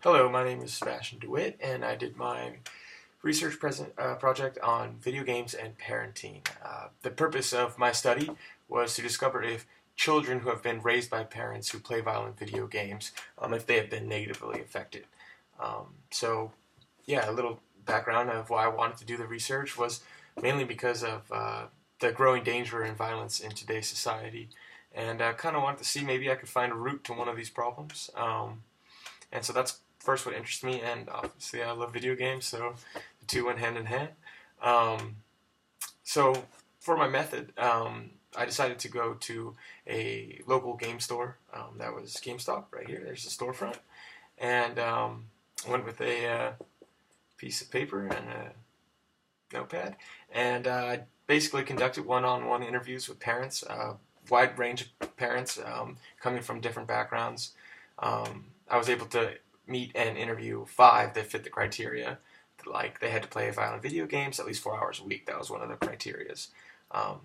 Hello, my name is Sebastiaan and I did my research project on video games and parenting. The purpose of my study was to discover if children who have been raised by parents who play violent video games, if they have been negatively affected. Yeah, a little background of why I wanted to do the research was mainly because of the growing danger and violence in today's society, and I kind of wanted to see maybe I could find a root to one of these problems. And so that's first what interests me, and obviously I love video games, so the two went hand in hand. Um, so for my method, I decided to go to a local game store. That was GameStop right here. There's the storefront, and went with a piece of paper and a notepad, and I basically conducted one-on-one interviews with parents, wide range of parents coming from different backgrounds. I was able to meet and interview 5 that fit the criteria. Like they had to play violent video games at least 4 hours a week. That was one of the criterias.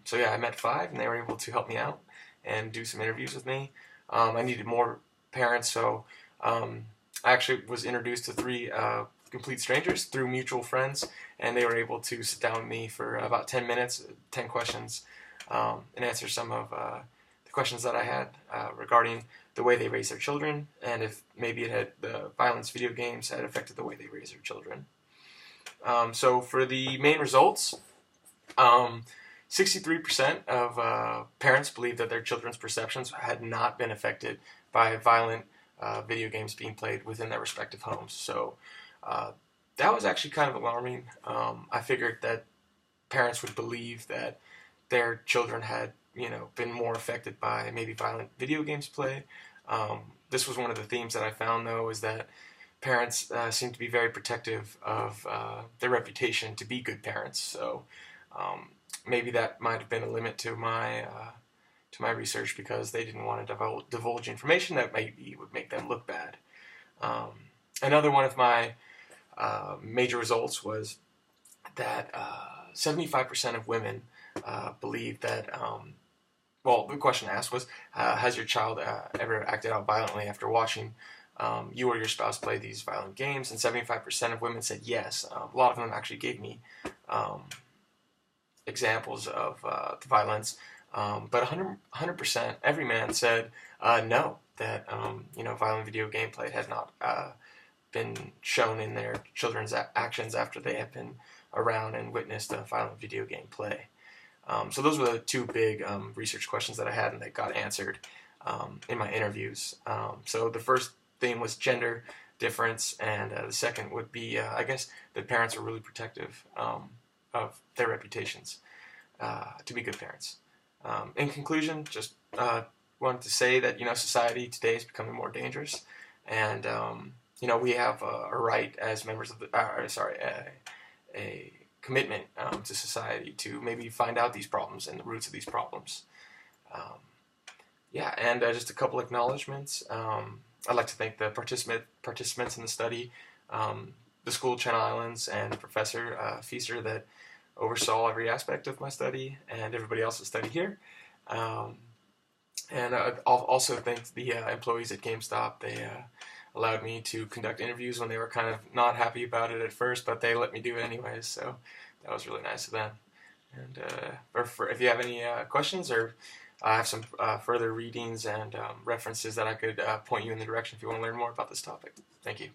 So yeah, I met 5, and they were able to help me out and do some interviews with me. I needed more parents, so I actually was introduced to 3 complete strangers through mutual friends, and they were able to sit down with me for about 10 minutes, 10 questions, and answer some of the questions that I had regarding the way they raise their children, and if maybe the violence video games had affected the way they raise their children. So for the main results, 63% of parents believe that their children's perceptions had not been affected by violent video games being played within their respective homes. So that was actually kind of alarming. I figured that parents would believe that their children had, been more affected by maybe violent video games play. This was one of the themes that I found, though, is that parents seem to be very protective of their reputation to be good parents. So maybe that might have been a limit to my research, because they didn't want to divulge information that maybe would make them look bad. Another one of my major results was that 75% of women believe that, well, the question asked was, has your child ever acted out violently after watching you or your spouse play these violent games? And 75% of women said yes. A lot of them actually gave me examples of the violence, but 100%, every man said no, that violent video gameplay had not been shown in their children's actions after they have been around and witnessed violent video game play. So those were the 2 big research questions that I had, and that got answered in my interviews. So the first theme was gender difference, and the second would be, I guess, that parents are really protective of their reputations to be good parents. In conclusion, just wanted to say that society today is becoming more dangerous, and we have a right as members of the a commitment to society to maybe find out these problems and the roots of these problems. Yeah, and just a couple acknowledgments. I'd like to thank the participants in the study, the school of Channel Islands, and Professor Feaster that oversaw every aspect of my study, and everybody else that studied here. And I'll also thank the employees at GameStop. They allowed me to conduct interviews when they were kind of not happy about it at first, but they let me do it anyways, so that was really nice of them. And if you have any questions, or I have some further readings and references that I could point you in the direction if you want to learn more about this topic. Thank you.